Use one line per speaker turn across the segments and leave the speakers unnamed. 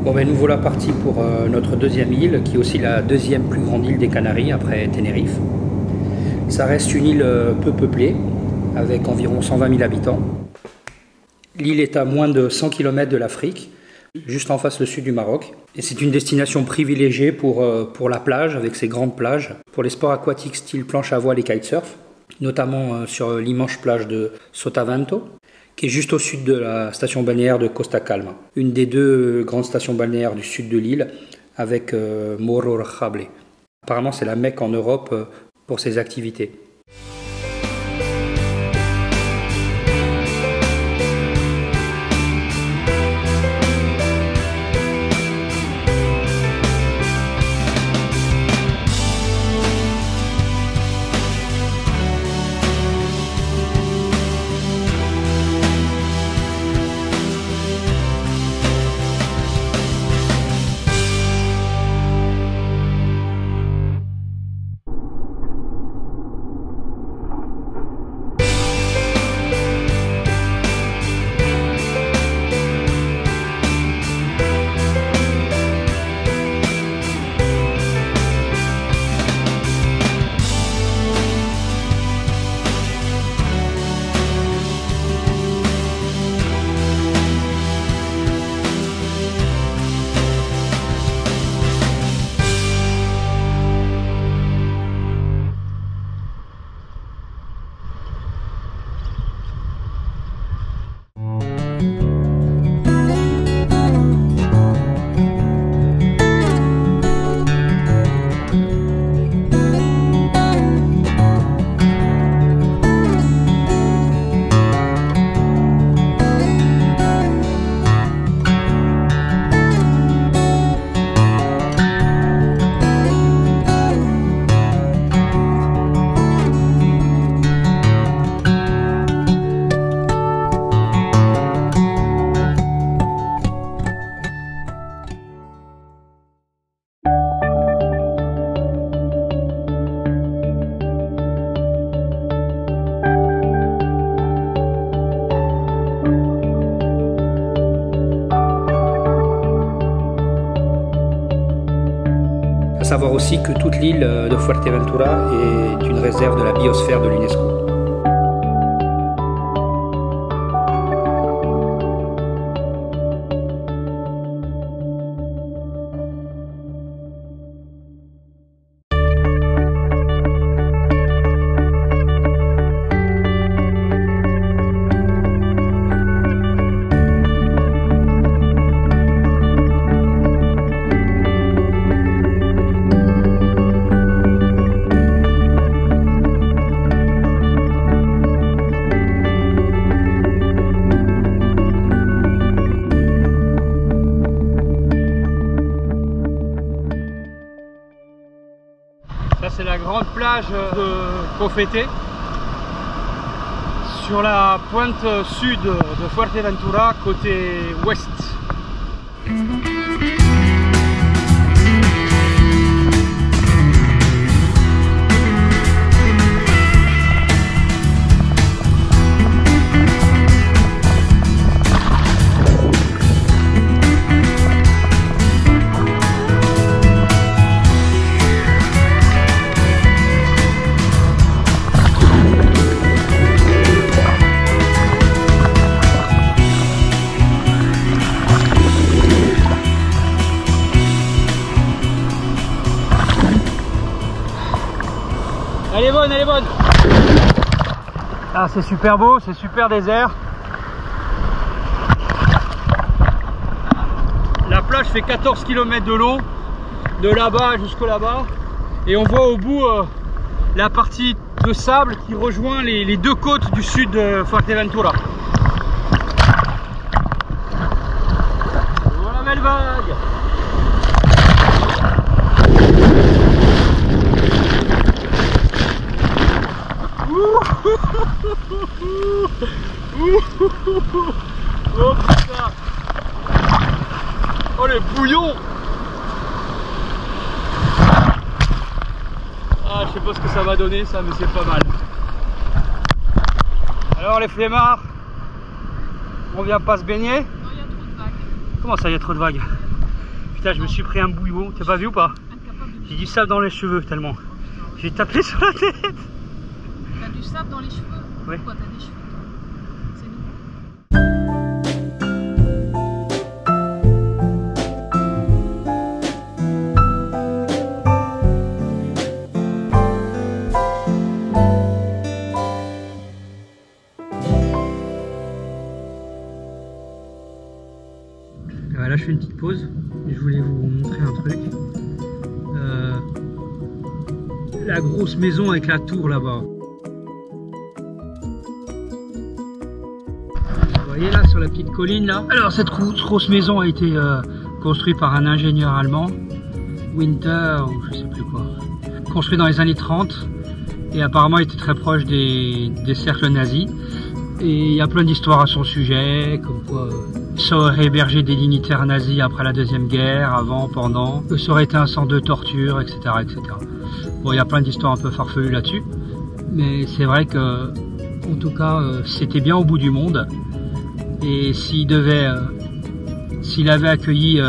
Bon ben nous voilà partis pour notre deuxième île, qui est aussi la deuxième plus grande île des Canaries après Tenerife. Ça reste une île peu peuplée, avec environ 120 000 habitants. L'île est à moins de 100 km de l'Afrique, juste en face le sud du Maroc. Et c'est une destination privilégiée pour la plage, avec ses grandes plages, pour les sports aquatiques style planche à voile et kitesurf, notamment sur l'immense plage de Sotavento, qui est juste au sud de la station balnéaire de Costa Calma, une des deux grandes stations balnéaires du sud de l'île, avec Morro Rajable. Apparemment, c'est la Mecque en Europe pour ces activités. Il faut savoir aussi que toute l'île de Fuerteventura est une réserve de la biosphère de l'UNESCO.
Ça c'est la grande plage de Cofete, sur la pointe sud de Fuerteventura, côté ouest. Elle est bonne, elle est bonne. Ah, c'est super beau, c'est super désert. La plage fait 14 km de long, de là-bas jusqu'à là-bas. Et on voit au bout la partie de sable qui rejoint les deux côtes du sud de Fuerteventura. Voilà, belle vague. Oh putain. Oh les bouillons. Ah, je sais pas ce que ça va donner ça, mais c'est pas mal. Alors les flemmards, on vient pas se baigner?
Non, il y a trop de vagues.
Comment ça, il y a trop de vagues? Putain, je me suis pris un bouillon, t'as pas vu ou pas? J'ai du sable dans les cheveux tellement. J'ai tapé sur la tête.
T'as du sable dans les cheveux?
Ouais.
Pourquoi t'as des cheveux? C'est nouveau.
Là, je fais une petite pause. Je voulais vous montrer un truc. La grosse maison avec la tour là-bas. Vous voyez là sur la petite colline là. Alors cette grosse maison a été construite par un ingénieur allemand, Winter ou je sais plus quoi. Construit dans les années 30 et apparemment il était très proche des cercles nazis. Et il y a plein d'histoires à son sujet, comme quoi ça aurait hébergé des dignitaires nazis après la Deuxième Guerre, avant, pendant, que ça aurait été un centre de torture, etc. etc. Bon, il y a plein d'histoires un peu farfelues là-dessus, mais c'est vrai que, en tout cas, c'était bien au bout du monde. Et s'il avait accueilli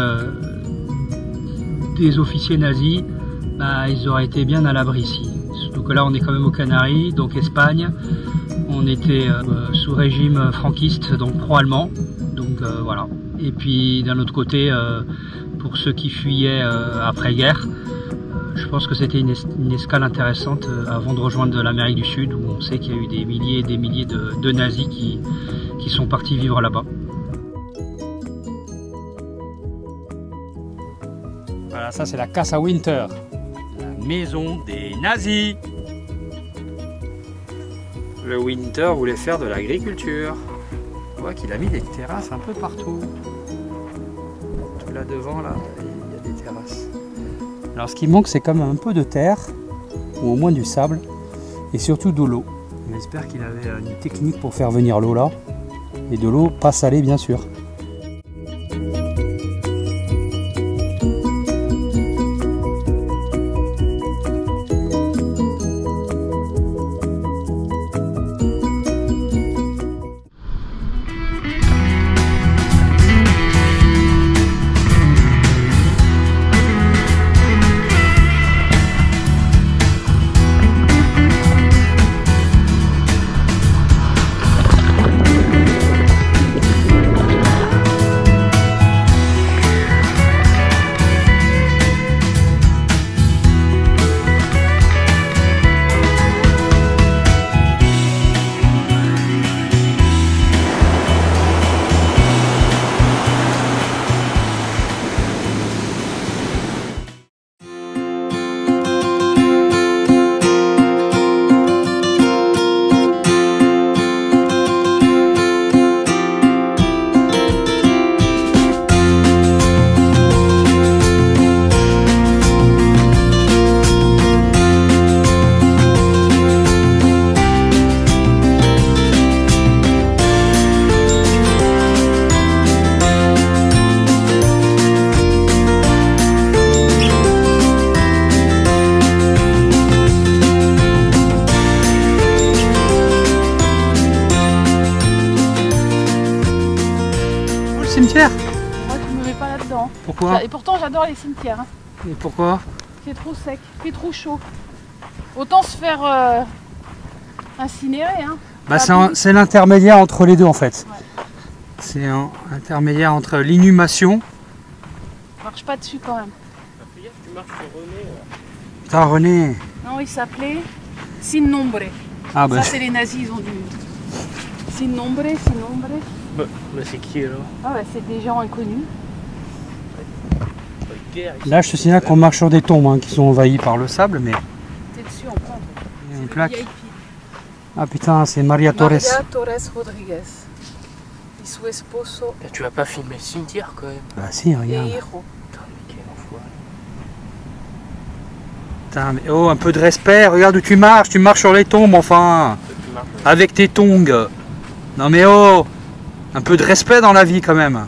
des officiers nazis, bah, ils auraient été bien à l'abri ici. Surtout que là, on est quand même aux Canaries, donc Espagne. On était sous régime franquiste, donc pro-allemand. Donc voilà. Et puis d'un autre côté, pour ceux qui fuyaient après-guerre, je pense que c'était une escale intéressante avant de rejoindre l'Amérique du Sud, où on sait qu'il y a eu des milliers et des milliers de nazis qui sont partis vivre là-bas. Voilà, ça c'est la Casa Winter, la maison des nazis. Le Winter voulait faire de l'agriculture. On voit qu'il a mis des terrasses un peu partout. Tout là devant, là, il y a des terrasses. Alors ce qui manque, c'est quand même un peu de terre, ou au moins du sable, et surtout de l'eau. J'espère qu'il avait une technique pour faire venir l'eau là, et de l'eau pas salée bien sûr. Cimetière?
Moi je me mets pas là-dedans.
Pourquoi?
Et pourtant j'adore les cimetières. Hein.
Et pourquoi?
C'est trop sec, c'est trop chaud. Autant se faire incinérer. Hein.
Bah, c'est l'intermédiaire entre les deux en fait. Ouais. C'est un intermédiaire entre l'inhumation.
Marche pas dessus quand même.
Tu marches sur René. Putain René.
Non, il s'appelait Sin Nombre.
Ah bah.
Ça c'est les nazis, ils ont dit. Sin Nombre, Sin Nombre.
Bah c'est qui alors?
Ah bah c'est des gens inconnus.
Là je te signale qu'on marche sur des tombes hein, qui sont envahies par le sable, mais...
T'es dessus en prend.
Il y a une plaque. Ah putain, c'est Maria Torres.
Maria Torres Rodriguez. Y su esposo.
Tu vas pas filmer le cimetière quand même.
Bah si, regarde. Putain, mais oh, un peu de respect, regarde où tu marches sur les tombes enfin. Avec tes tongs. Non mais oh, un peu de respect dans la vie quand même.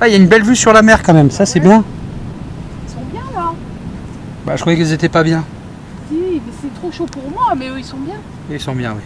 Ah, il y a une belle vue sur la mer quand même, ça c'est bien.
Ils sont bien là.
Bah je croyais qu'ils étaient pas bien.
Si, mais c'est trop chaud pour moi, mais eux ils sont bien.
Ils sont bien, oui.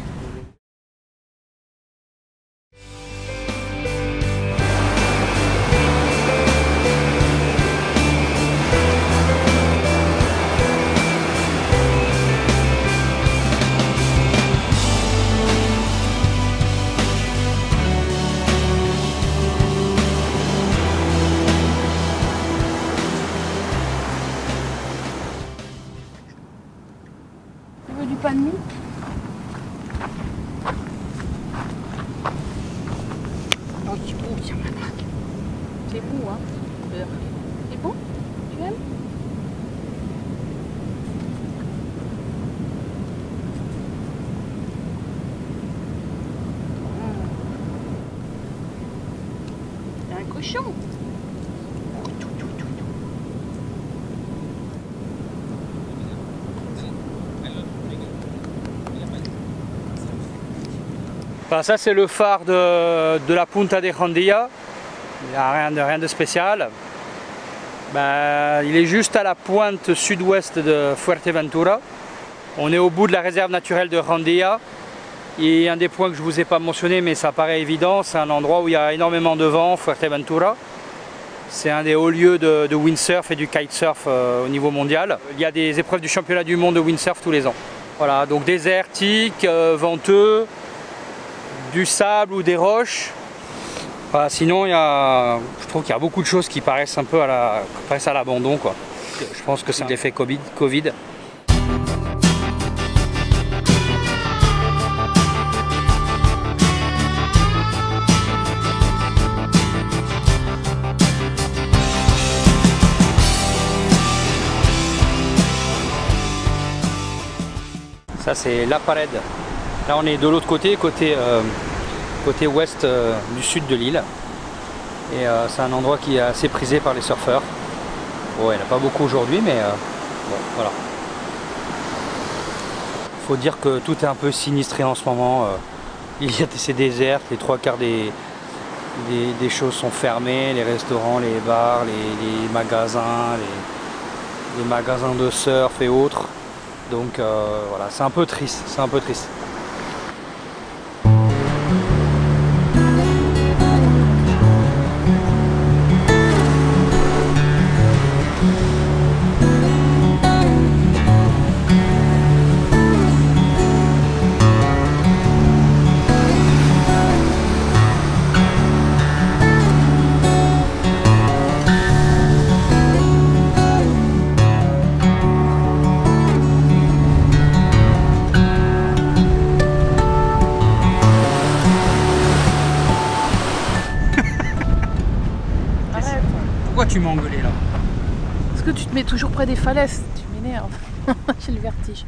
C'est bon, tiens, maintenant. C'est bon, hein, beurre. C'est bon? Tu aimes? C'est un cochon.
Enfin, ça c'est le phare de la Punta de Jandilla. Il n'y a rien de spécial. Ben, il est juste à la pointe sud-ouest de Fuerteventura. On est au bout de la réserve naturelle de Jandilla. Et un des points que je ne vous ai pas mentionné, mais ça paraît évident, c'est un endroit où il y a énormément de vent, Fuerteventura. C'est un des hauts lieux de windsurf et du kitesurf au niveau mondial. Il y a des épreuves du championnat du monde de windsurf tous les ans. Voilà, donc désertique, venteux, du sable ou des roches. Enfin, sinon, je trouve qu'il y a beaucoup de choses qui paraissent un peu à l'abandon, quoi. Je pense que c'est l'effet Covid. Ça c'est La Parede. Là on est de l'autre côté, côté ouest du sud de l'île. Et c'est un endroit qui est assez prisé par les surfeurs. Bon, il n'y en a pas beaucoup aujourd'hui, mais bon, voilà. Il faut dire que tout est un peu sinistré en ce moment. C'est désert, les trois quarts des choses sont fermées, les restaurants, les bars, les magasins, les magasins de surf et autres. Donc voilà, c'est un peu triste, Pourquoi tu m'as engueulé là?
Parce que tu te mets toujours près des falaises, tu m'énerves. J'ai le vertige.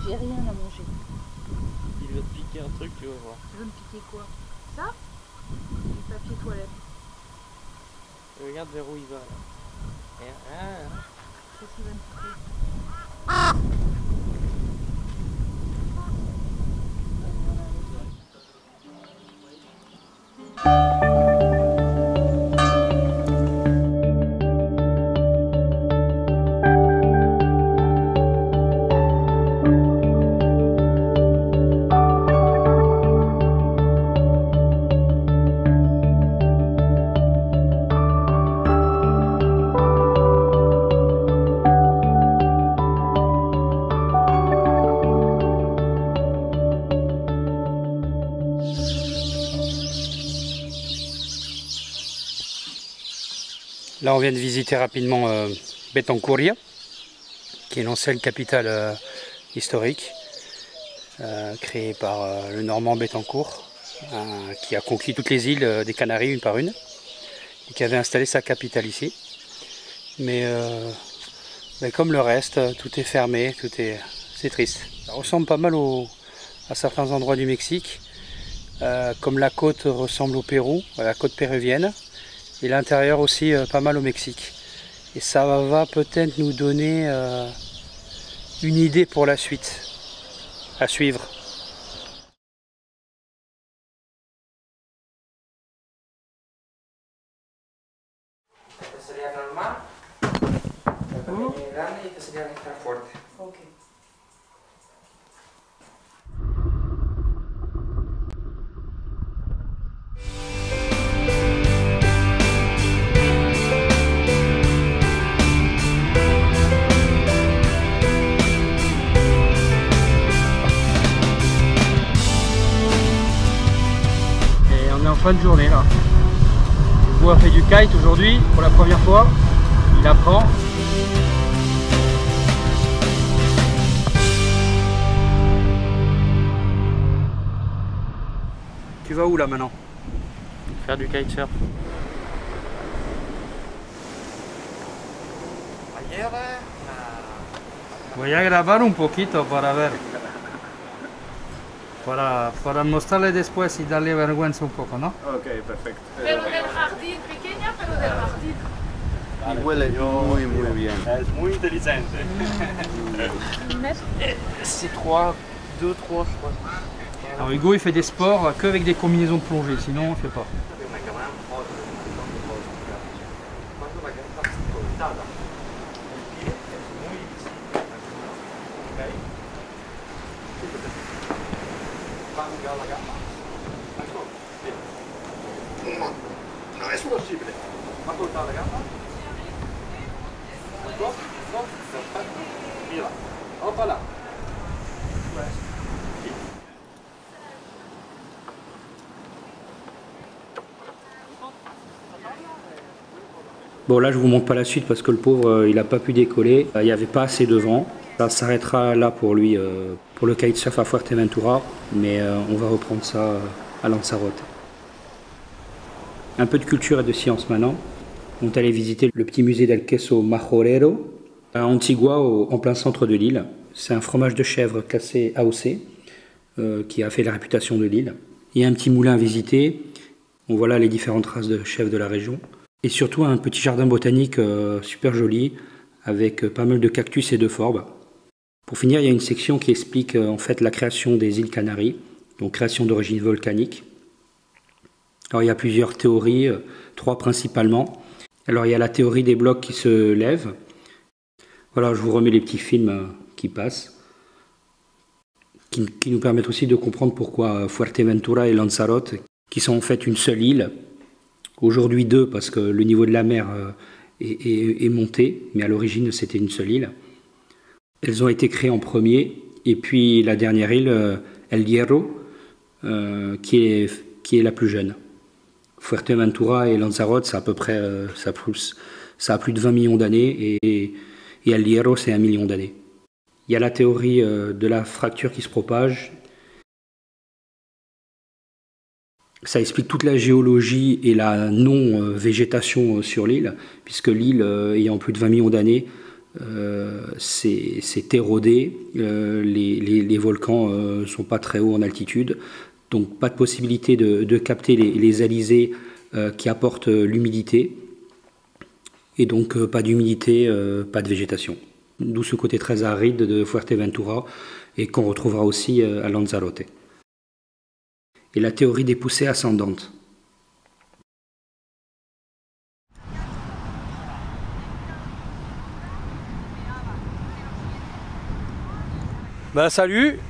J'ai rien à manger.
Il va te piquer un truc, tu vas voir.
Tu veux me piquer quoi? Ça? Du papier toilette.
Regarde vers où il va là.
Qu'est-ce qu'il va me piquer?
Là, on vient de visiter rapidement Betancurria, qui est l'ancienne capitale historique, créée par le Normand Bettencourt, qui a conquis toutes les îles des Canaries une par une, et qui avait installé sa capitale ici. Mais comme le reste, tout est fermé, c'est triste. Ça ressemble pas mal à certains endroits du Mexique, comme la côte ressemble au Pérou, à la côte péruvienne, et l'intérieur aussi pas mal au Mexique. Et ça va peut-être nous donner une idée pour la suite, à suivre.
Fin de journée là. Hugo a fait du kite aujourd'hui pour la première fois. Il apprend.
Tu vas où là maintenant?
Faire du kitesurf.
Voy a grabar un poquito para ver. Para mostrarle después y darle vergüenza un poco, ¿no?
Ok, perfecto.
Pero del jardín, pequeña, pero del jardín.
Y huele muy bien.
Es muy inteligente. C'est 3, 2, 3, je crois.
Alors Hugo il fait des sports que avec des combinaisons de plongée, sinon il ne fait pas.
No es posible. Ma portare la gamba? Mira. Hoppa là.
Bon, là je vous montre pas la suite parce que le pauvre il n'a pas pu décoller, il n'y avait pas assez de vent. Ça s'arrêtera là pour lui, pour le kitesurf à Fuerteventura, mais on va reprendre ça à Lanzarote. Un peu de culture et de science maintenant. On est allé visiter le petit musée del queso majorero à Antigua, en plein centre de l'île. C'est un fromage de chèvre classé AOC qui a fait la réputation de l'île. Il y a un petit moulin à visiter. On voit là les différentes races de chèvres de la région. Et surtout un petit jardin botanique super joli avec pas mal de cactus et de forbes. Pour finir, il y a une section qui explique en fait la création des îles Canaries, donc création d'origine volcanique. Alors il y a plusieurs théories, 3 principalement. Alors il y a la théorie des blocs qui se lèvent. Voilà, je vous remets les petits films qui passent, qui nous permettent aussi de comprendre pourquoi Fuerteventura et Lanzarote, qui sont en fait une seule île, aujourd'hui 2 parce que le niveau de la mer est monté, mais à l'origine c'était une seule île. Elles ont été créées en premier, et puis la dernière île, El Hierro, qui est la plus jeune. Fuerteventura et Lanzarote, c'est à peu près, ça a plus de 20 millions d'années, et El Hierro, c'est 1 million d'années. Il y a la théorie de la fracture qui se propage. Ça explique toute la géologie et la non-végétation sur l'île, puisque l'île, ayant plus de 20 millions d'années, c'est érodé, les volcans ne sont pas très hauts en altitude, donc pas de possibilité de capter les alizés qui apportent l'humidité, et donc pas d'humidité, pas de végétation. D'où ce côté très aride de Fuerteventura, et qu'on retrouvera aussi à Lanzarote. Et la théorie des poussées ascendantes.
Bah salut,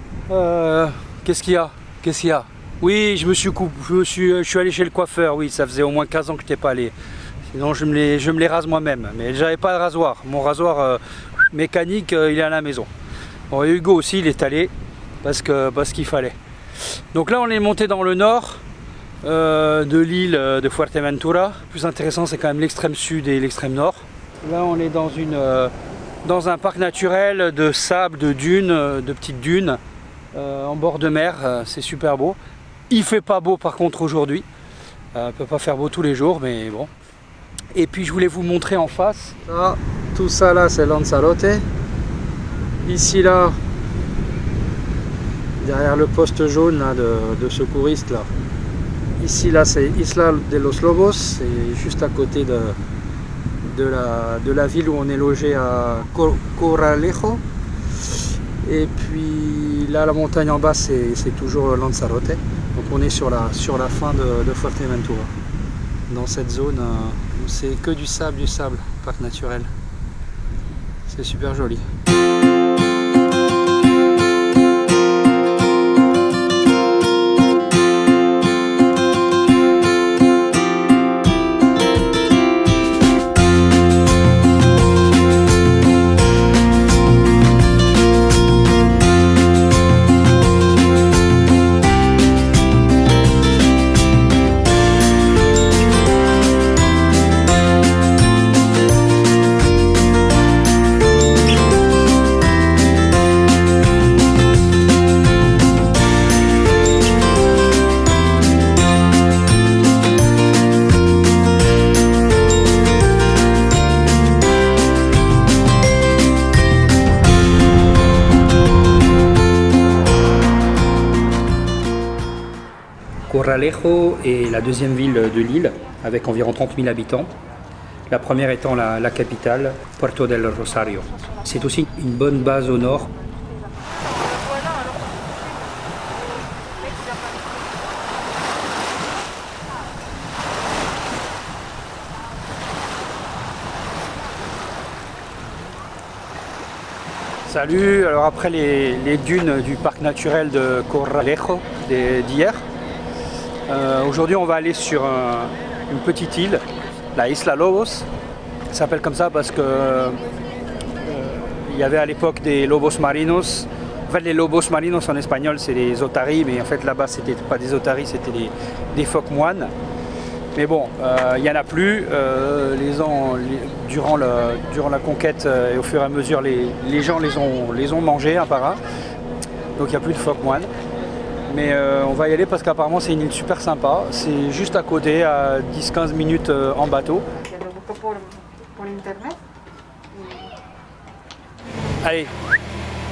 qu'est-ce qu'il y a? Qu'est-ce qu'il y a? Oui, je suis allé chez le coiffeur, oui, ça faisait au moins 15 ans que je n'étais pas allé. Sinon je me les rase moi-même, mais j'avais pas de rasoir. Mon rasoir mécanique, il est à la maison. Bon, et Hugo aussi, il est allé parce qu'il fallait. Donc là on est monté dans le nord, de l'île de Fuerteventura. Le plus intéressant, c'est quand même l'extrême sud et l'extrême nord. Là, on est dans un parc naturel de sable, de dunes, de petites dunes en bord de mer. C'est super beau. Il fait pas beau par contre aujourd'hui. Peut pas faire beau tous les jours, mais bon. Et puis je voulais vous montrer en face. Ça, tout ça là, c'est Lanzarote. Ici là, derrière le poste jaune là, de secouriste là. Ici là, c'est Isla de los Lobos, c'est juste à côté de la ville où on est logé à Corralejo. Et puis là, la montagne en bas, c'est toujours Lanzarote. Donc on est sur la fin de Fuerteventura. Dans cette zone où c'est que du sable, parc naturel. C'est super joli.
Corralejo est la deuxième ville de l'île, avec environ 30 000 habitants. La première étant la capitale, Puerto del Rosario. C'est aussi une bonne base au nord.
Salut, alors après les dunes du parc naturel de Corralejo d'hier, aujourd'hui on va aller sur une petite île, la Isla Lobos. Ça s'appelle comme ça parce que il y avait à l'époque des lobos marinos. En fait, les lobos marinos en espagnol c'est les otaries, mais en fait là-bas c'était pas des otaries, c'était des phoques moines. Mais bon, il n'y en a plus. Durant la conquête et au fur et à mesure, les gens les ont mangés un par un. Donc il n'y a plus de phoques moines. Mais on va y aller parce qu'apparemment c'est une île super sympa. C'est juste à côté, à 10-15 minutes en bateau. Allez,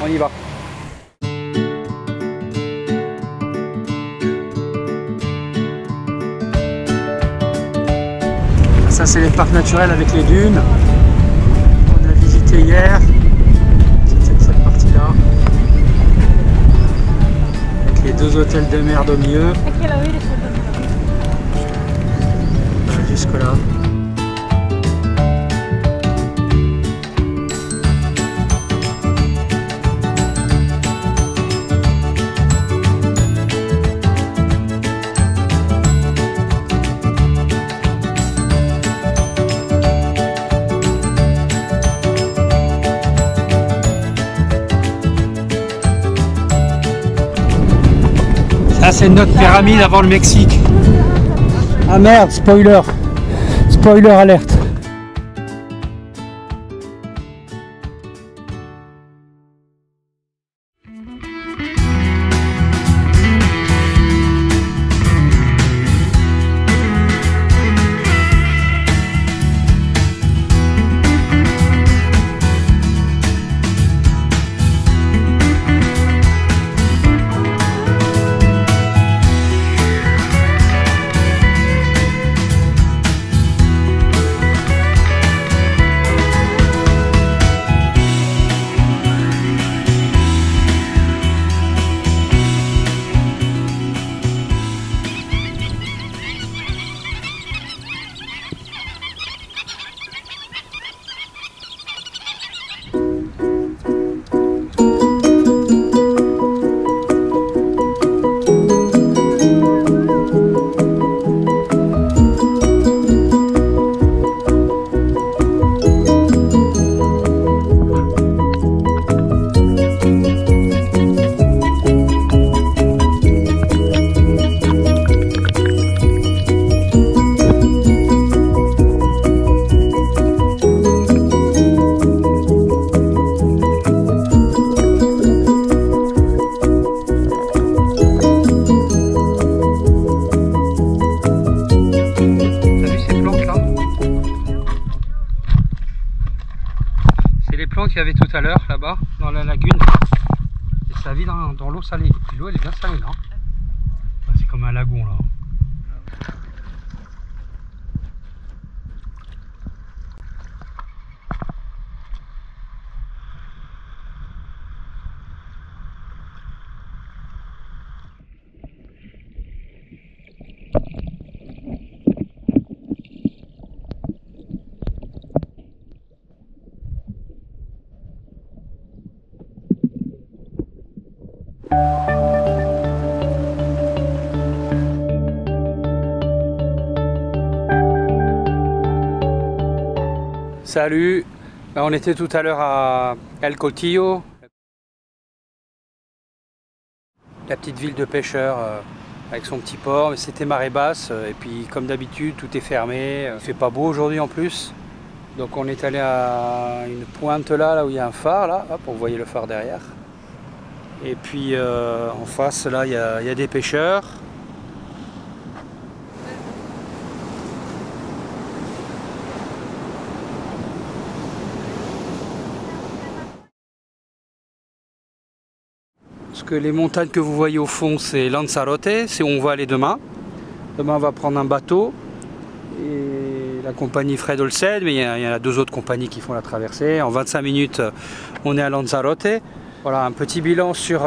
on y va. Ça c'est les parcs naturels avec les dunes. On a visité hier. C'était cette partie-là. Avec les deux hôtels de merde au milieu. Jusque là. Ça c'est notre pyramide avant le Mexique. Ah merde, spoiler. Spoiler alerte.
tout à l'heure là-bas, dans la lagune. Et ça vit dans l'eau salée. L'eau elle est bien salée là. C'est comme un lagon là.
Salut, on était tout à l'heure à El Cotillo, la petite ville de pêcheurs avec son petit port, mais c'était marée basse et puis comme d'habitude tout est fermé, il fait pas beau aujourd'hui en plus. Donc on est allé à une pointe là où il y a un phare, là, hop, vous voyez le phare derrière. Et puis en face là il y a des pêcheurs. Parce que les montagnes que vous voyez au fond, c'est Lanzarote, c'est où on va aller demain. Demain, on va prendre un bateau et la compagnie Fred Olsen, mais il y a deux autres compagnies qui font la traversée. En 25 minutes, on est à Lanzarote. Voilà, un petit bilan sur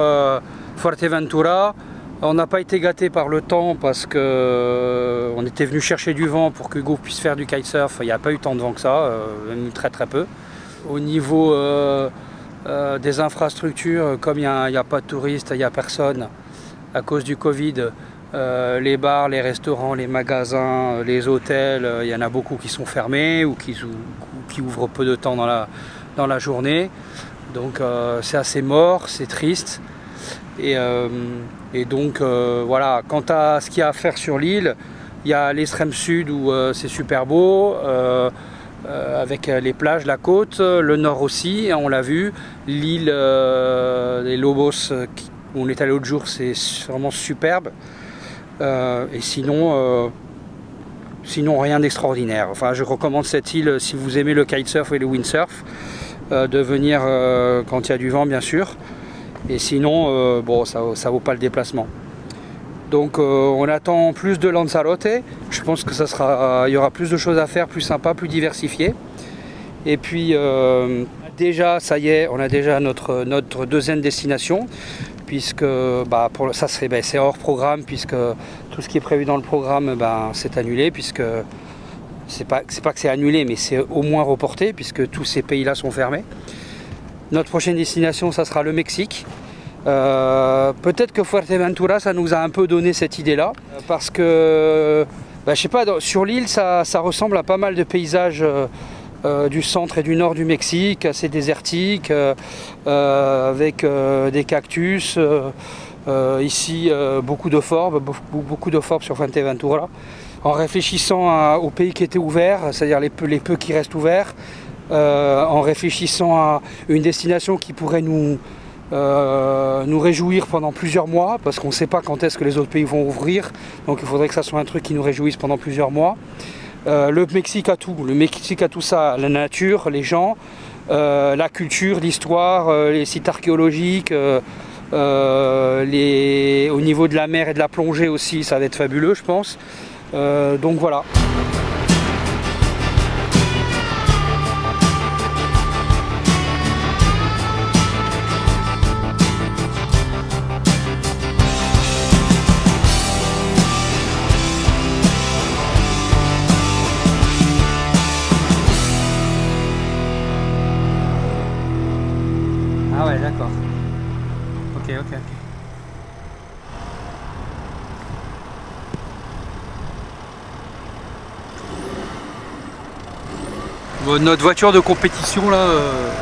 Fuerteventura. On n'a pas été gâté par le temps parce que on était venu chercher du vent pour que Hugo puisse faire du kitesurf. Il n'y a pas eu tant de vent que ça, même très peu. Au niveau des infrastructures, comme il n'y a pas de touristes, il n'y a personne à cause du Covid, les bars, les restaurants, les magasins, les hôtels, il y en a beaucoup qui sont fermés ou qui ouvrent peu de temps dans la journée. Donc c'est assez mort, c'est triste. Et donc voilà, quant à ce qu'il y a à faire sur l'île, il y a l'extrême sud où c'est super beau. Avec les plages, la côte, le nord aussi, on l'a vu, l'île des Lobos où on est allé l'autre jour, c'est vraiment superbe. Et sinon rien d'extraordinaire. Enfin, je recommande cette île si vous aimez le kitesurf et le windsurf, de venir quand il y a du vent bien sûr. Et sinon, bon, ça vaut pas le déplacement. Donc on attend plus de Lanzarote. Je pense que il y aura plus de choses à faire, plus sympa, plus diversifié. Et puis déjà, ça y est, on a déjà notre deuxième destination, puisque c'est hors programme, puisque tout ce qui est prévu dans le programme c'est annulé, puisque c'est pas que c'est annulé, mais c'est au moins reporté, puisque tous ces pays-là sont fermés. Notre prochaine destination, ça sera le Mexique. Peut-être que Fuerteventura ça nous a un peu donné cette idée là parce que je sais pas, sur l'île ça ressemble à pas mal de paysages du centre et du nord du Mexique, assez désertiques, avec des cactus, ici beaucoup de forbes sur Fuerteventura. En réfléchissant aux pays qui étaient ouverts, c'est-à-dire les peu qui restent ouverts, en réfléchissant à une destination qui pourrait nous réjouir pendant plusieurs mois, parce qu'on ne sait pas quand est-ce que les autres pays vont ouvrir, donc il faudrait que ça soit un truc qui nous réjouisse pendant plusieurs mois. Le Mexique a tout, ça, la nature, les gens, la culture, l'histoire, les sites archéologiques, au niveau de la mer et de la plongée aussi, ça va être fabuleux je pense. Donc voilà. Ah ouais, d'accord. Ok. Bon, notre voiture de compétition là,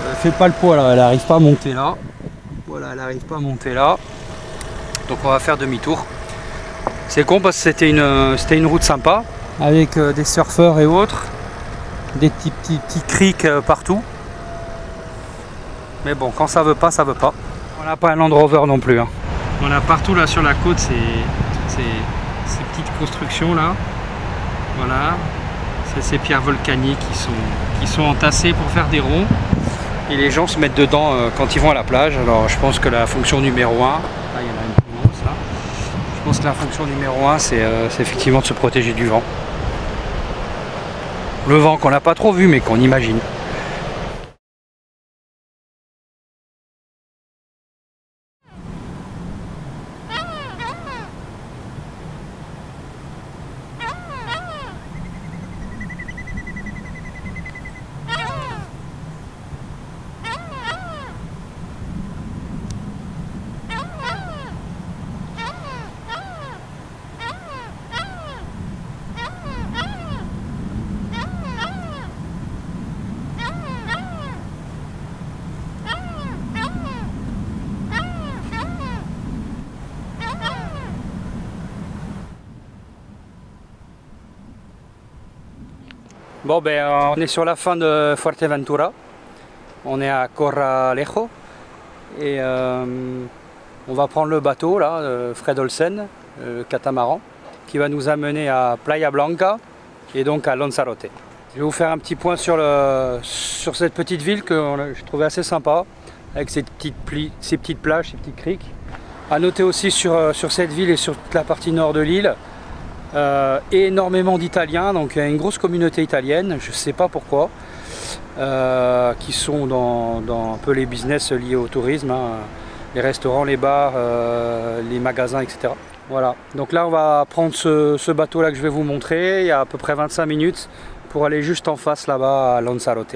elle fait pas le poids là, elle arrive pas à monter là. Voilà, elle arrive pas à monter là. Donc on va faire demi-tour. C'est con parce que c'était une route sympa, avec des surfeurs et autres, des petits criques partout. Mais bon, quand ça veut pas, ça veut pas. On n'a pas un Land Rover non plus. Hein. On a partout là sur la côte ces petites constructions là. Voilà. C'est ces pierres volcaniques qui sont entassées pour faire des ronds. et les gens se mettent dedans quand ils vont à la plage. Alors je pense que la fonction numéro 1, là il y en a une plus grosse là. Je pense que la fonction numéro 1 c'est effectivement de se protéger du vent. Le vent qu'on n'a pas trop vu mais qu'on imagine. Bon ben on est sur la fin de Fuerteventura, on est à Corralejo et on va prendre le bateau là, Fred Olsen, le catamaran, qui va nous amener à Playa Blanca et donc à Lanzarote. Je vais vous faire un petit point sur cette petite ville que je trouvais assez sympa, avec ces petites plages, ces petites criques. À noter aussi sur cette ville et sur toute la partie nord de l'île, énormément d'Italiens, donc il y a une grosse communauté italienne, je ne sais pas pourquoi, qui sont dans un peu les business liés au tourisme, hein, les restaurants, les bars, les magasins, etc. Voilà, donc là on va prendre ce bateau là que je vais vous montrer, il y a à peu près 25 minutes pour aller juste en face là-bas à Lanzarote.